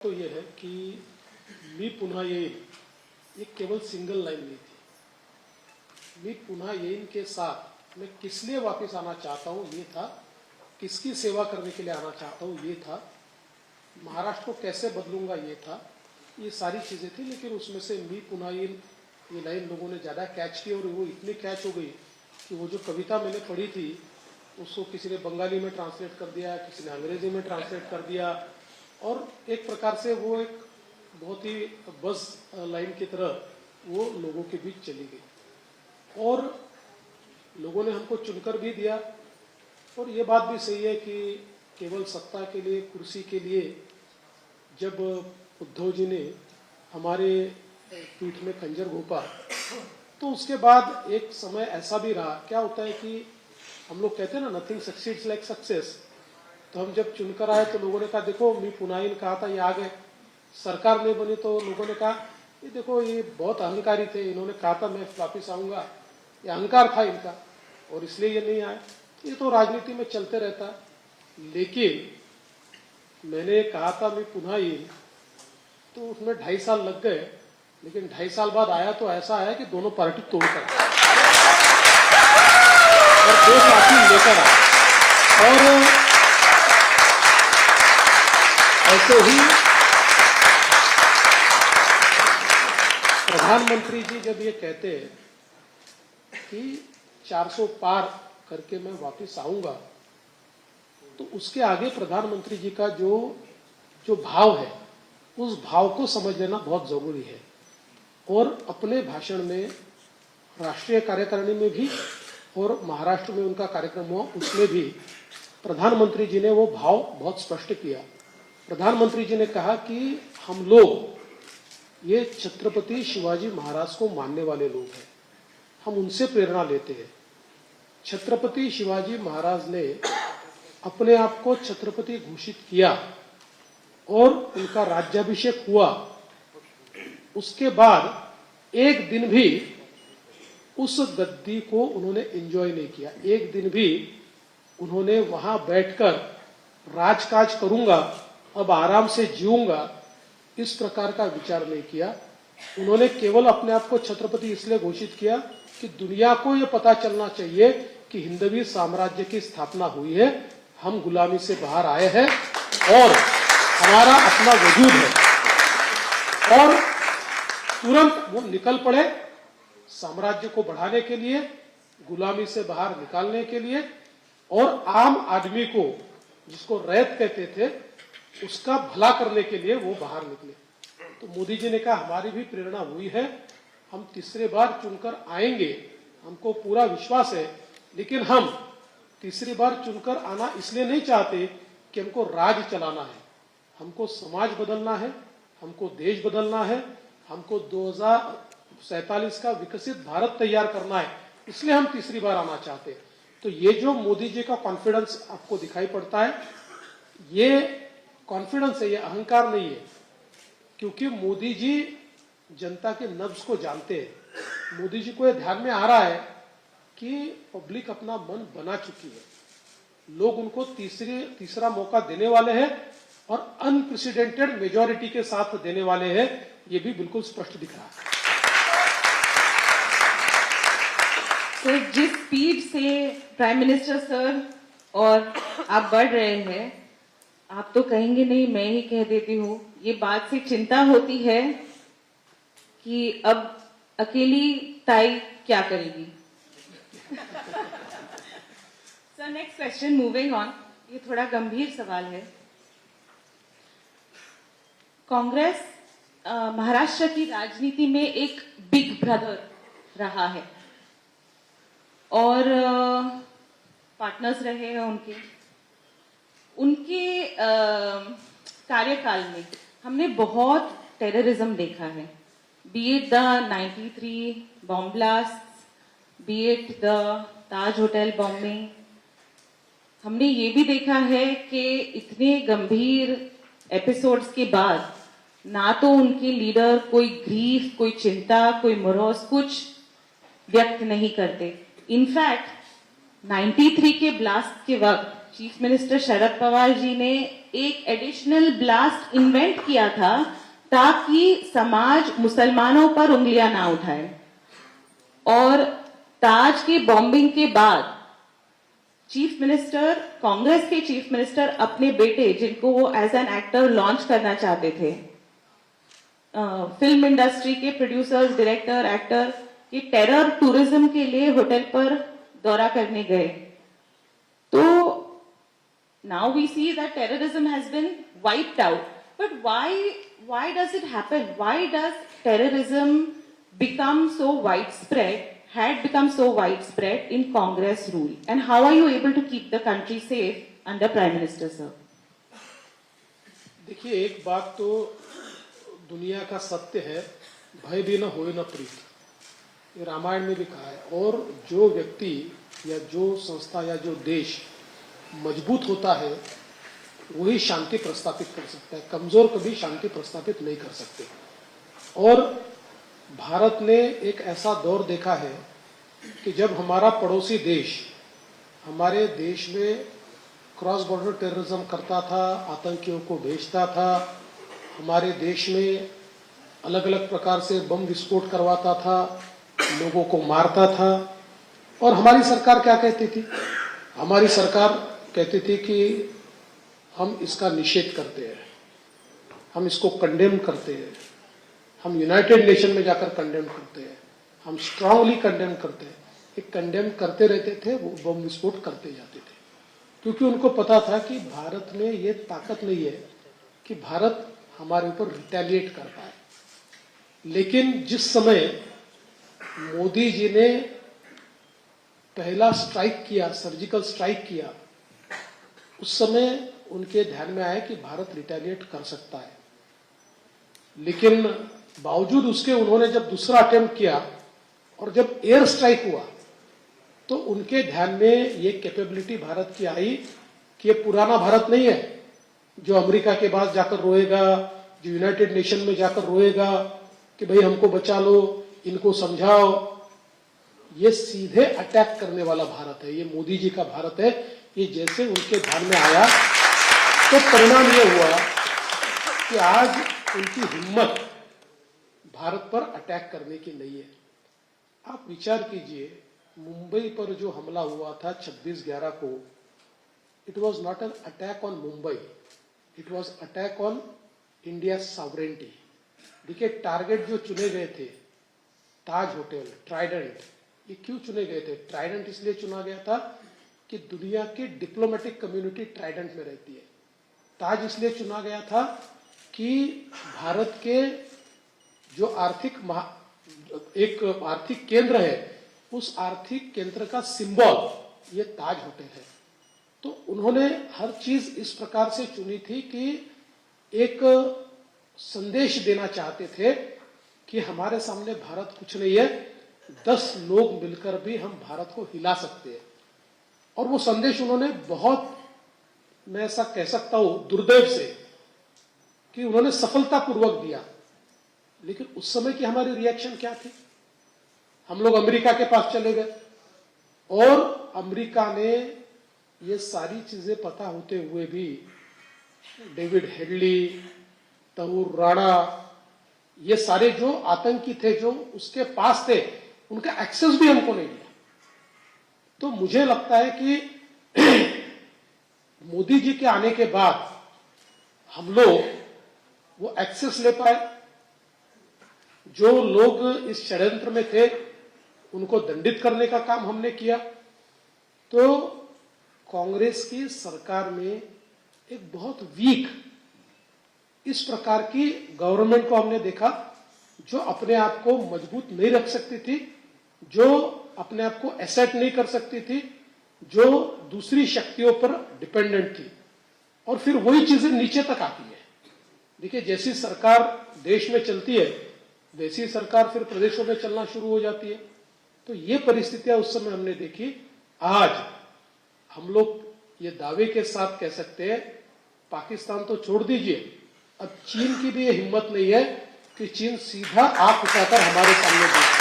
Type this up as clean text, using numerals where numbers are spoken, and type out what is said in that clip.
तो ये है कि मी पुन्हा येईन ये केवल सिंगल लाइन नहीं थी। मी पुन्हा येईन के साथ मैं किस लिए वापस आना चाहता हूँ ये था, किसकी सेवा करने के लिए आना चाहता हूँ ये था, महाराष्ट्र को कैसे बदलूंगा ये था, ये सारी चीज़ें थी। लेकिन उसमें से मी पुन्हा येईन ये लाइन लोगों ने ज़्यादा कैच की और वो इतनी कैच हो गई कि वो जो कविता मैंने पढ़ी थी उसको किसी ने बंगाली में ट्रांसलेट कर दिया, किसी ने अंग्रेजी में ट्रांसलेट कर दिया और एक प्रकार से वो एक बहुत ही बस लाइन की तरह वो लोगों के बीच चली गई। और लोगों ने हमको चुनकर भी दिया। और ये बात भी सही है कि केवल सत्ता के लिए, कुर्सी के लिए जब उद्धव जी ने हमारे पीठ में खंजर घोंपा तो उसके बाद एक समय ऐसा भी रहा। क्या होता है कि हम लोग कहते हैं ना, नथिंग सक्सीड्स लाइक सक्सेस। तो हम जब चुनकर आए तो लोगों ने कहा देखो मी पुन्हा येईन कहा था, ये आ गए। सरकार नहीं बनी तो लोगों ने कहा ये देखो ये बहुत अहंकारी थे, इन्होंने कहा था मैं वापिस आऊंगा, ये अहंकार था इनका और इसलिए ये नहीं आए। ये तो राजनीति में चलते रहता। लेकिन मैंने कहा था मैं पुन्हा येईन तो उसमें 2.5 साल लग गए। लेकिन 2.5 साल बाद आया तो ऐसा है कि दोनों पार्टी तोड़कर और 2 साथी लेकर आए। और ऐसे ही प्रधानमंत्री जी जब ये कहते हैं कि 400 पार करके मैं वापस आऊंगा तो उसके आगे प्रधानमंत्री जी का जो भाव है उस भाव को समझ लेना बहुत जरूरी है। और अपने भाषण में राष्ट्रीय कार्यकारिणी में भी और महाराष्ट्र में उनका कार्यक्रम हुआ उसमें भी प्रधानमंत्री जी ने वो भाव बहुत स्पष्ट किया। प्रधानमंत्री जी ने कहा कि हम लोग ये छत्रपति शिवाजी महाराज को मानने वाले लोग हैं, हम उनसे प्रेरणा लेते हैं। छत्रपति शिवाजी महाराज ने अपने आप को छत्रपति घोषित किया और उनका राज्याभिषेक हुआ। उसके बाद एक दिन भी उस गद्दी को उन्होंने एंजॉय नहीं किया। एक दिन भी उन्होंने वहां बैठकर राजकाज करूंगा, अब आराम से जीऊंगा, इस प्रकार का विचार नहीं किया। उन्होंने केवल अपने आप को छत्रपति इसलिए घोषित किया कि दुनिया को यह पता चलना चाहिए कि हिंदवी साम्राज्य की स्थापना हुई है, हम गुलामी से बाहर आए हैं और हमारा अपना वजूद है। और तुरंत वो निकल पड़े साम्राज्य को बढ़ाने के लिए, गुलामी से बाहर निकालने के लिए और आम आदमी को, जिसको रैयत कहते थे, उसका भला करने के लिए वो बाहर निकले। तो मोदी जी ने कहा हमारी भी प्रेरणा हुई है, हम तीसरे बार चुनकर आएंगे, हमको पूरा विश्वास है। लेकिन हम तीसरी बार चुनकर आना इसलिए नहीं चाहते कि हमको राज चलाना है, हमको समाज बदलना है, हमको देश बदलना है, हमको 2047 का विकसित भारत तैयार करना है, इसलिए हम तीसरी बार आना चाहते हैं। तो ये जो मोदी जी का कॉन्फिडेंस आपको दिखाई पड़ता है, ये कॉन्फिडेंस है, ये अहंकार नहीं है। क्योंकि मोदी जी जनता के नब्ज को जानते हैं। मोदी जी को यह ध्यान में आ रहा है कि पब्लिक अपना मन बना चुकी है, लोग उनको तीसरा मौका देने वाले हैं और अनप्रेसिडेंटेड मेजॉरिटी के साथ देने वाले हैं, ये भी बिल्कुल स्पष्ट दिख रहा है। तो जिस स्पीड से प्राइम मिनिस्टर सर और आप बढ़ रहे हैं, आप तो कहेंगे नहीं, मैं ही कह देती हूँ, ये बात से चिंता होती है कि अब अकेली ताई क्या करेगी। Sir next question, moving on, ये थोड़ा गंभीर सवाल है। कांग्रेस महाराष्ट्र की राजनीति में एक बिग ब्रदर रहा है और पार्टनर्स रहे हैं उनके कार्यकाल में हमने बहुत टेररिज्म देखा है, B it the 93 bomb blast, B it the Taj hotel bombing. हमने ये भी देखा है कि इतने गंभीर एपिसोड्स के बाद ना तो उनके लीडर कोई ग्रीफ, कोई चिंता, कोई मरोस कुछ व्यक्त नहीं करते। इनफैक्ट 93 के ब्लास्ट के वक्त चीफ मिनिस्टर शरद पवार जी ने एक एडिशनल ब्लास्ट इन्वेंट किया था ताकि समाज मुसलमानों पर उंगलियां ना उठाए। और ताज के बॉम्बिंग के बाद चीफ मिनिस्टर, कांग्रेस के चीफ मिनिस्टर अपने बेटे, जिनको वो एज एन एक्टर लॉन्च करना चाहते थे, फिल्म इंडस्ट्री के प्रोड्यूसर्स, डायरेक्टर, एक्टर, ये टेरर टूरिज्म के लिए होटल पर दौरा करने गए। तो now we see that terrorism has been wiped out, but why does it happen? Why does terrorism become so widespread, had become so widespread in Congress rule? And how are you able to keep the country safe under Prime Minister, sir? देखिए, एक बात तो दुनिया का सत्य है, भय भी न होए न प्रीत। ये रामायण में भी कहा है। और जो व्यक्ति या जो संस्था या जो देश मजबूत होता है वही शांति प्रस्थापित कर सकता है। कमजोर कभी शांति प्रस्थापित नहीं कर सकते। और भारत ने एक ऐसा दौर देखा है कि जब हमारा पड़ोसी देश हमारे देश में क्रॉस बॉर्डर टेररिज्म करता था, आतंकियों को भेजता था, हमारे देश में अलग अलग प्रकार से बम विस्फोट करवाता था, लोगों को मारता था, और हमारी सरकार क्या कहती थी? हमारी सरकार कहती थी कि हम इसका निषेध करते हैं, हम इसको कंडेम करते हैं, हम यूनाइटेड नेशन में जाकर कंडेम करते हैं, हम स्ट्रांगली कंडेम करते हैं। एक कंडेम करते रहते थे, वो बम विस्फोट करते जाते थे, क्योंकि उनको पता था कि भारत में ये ताकत नहीं है कि भारत हमारे ऊपर रिटेलिएट कर पाए। लेकिन जिस समय मोदी जी ने पहला स्ट्राइक किया, सर्जिकल स्ट्राइक किया, उस समय उनके ध्यान में आया कि भारत रिटेलिएट कर सकता है। लेकिन बावजूद उसके उन्होंने जब दूसरा अटेम्प्ट किया और जब एयर स्ट्राइक हुआ तो उनके ध्यान में ये कैपेबिलिटी भारत की आई कि ये पुराना भारत नहीं है जो अमेरिका के पास जाकर रोएगा, जो यूनाइटेड नेशन में जाकर रोएगा कि भाई हमको बचा लो, इनको समझाओ। ये सीधे अटैक करने वाला भारत है, ये मोदी जी का भारत है। ये जैसे उनके ध्यान में आया तो परिणाम ये हुआ कि आज उनकी हिम्मत भारत पर अटैक करने की नहीं है। आप विचार कीजिए, मुंबई पर जो हमला हुआ था 26/11 को, it was not an attack on Mumbai, it was attack on India sovereignty. देखिए, टारगेट जो चुने गए थे, ताज होटल, ट्राइडेंट, ये क्यों चुने गए थे? ट्राइडेंट इसलिए चुना गया था कि दुनिया की डिप्लोमेटिक कम्युनिटी ट्राइडेंट में रहती है। ताज इसलिए चुना गया था कि भारत के जो एक आर्थिक केंद्र है, उस आर्थिक केंद्र का सिंबल ये ताज होटल है। तो उन्होंने हर चीज इस प्रकार से चुनी थी कि एक संदेश देना चाहते थे कि हमारे सामने भारत कुछ नहीं है, 10 लोग मिलकर भी हम भारत को हिला सकते हैं। और वो संदेश उन्होंने बहुत, मैं ऐसा कह सकता हूं दुर्दैव से, कि उन्होंने सफलतापूर्वक दिया। लेकिन उस समय की हमारी रिएक्शन क्या थी? हम लोग अमेरिका के पास चले गए और अमेरिका ने ये सारी चीजें पता होते हुए भी डेविड हेडली, तहूर राणा, ये सारे जो आतंकी थे जो उसके पास थे, उनका एक्सेस भी हमको नहीं दिया। तो मुझे लगता है कि मोदी जी के आने के बाद हम लोग वो एक्सेस ले पाए। जो लोग इस षड्यंत्र में थे उनको दंडित करने का काम हमने किया। तो कांग्रेस की सरकार में एक बहुत वीक इस प्रकार की गवर्नमेंट को हमने देखा, जो अपने आप को मजबूत नहीं रख सकती थी, जो अपने आप को एसेट नहीं कर सकती थी, जो दूसरी शक्तियों पर डिपेंडेंट थी। और फिर वही चीजें नीचे तक आती है। देखिए, जैसी सरकार देश में चलती है वैसी सरकार फिर प्रदेशों में चलना शुरू हो जाती है। तो ये परिस्थितियां उस समय हमने देखी। आज हम लोग ये दावे के साथ कह सकते हैं, पाकिस्तान तो छोड़ दीजिए, अब चीन की भी ये हिम्मत नहीं है कि चीन सीधा आंख उठाकर हमारे सामने देखे।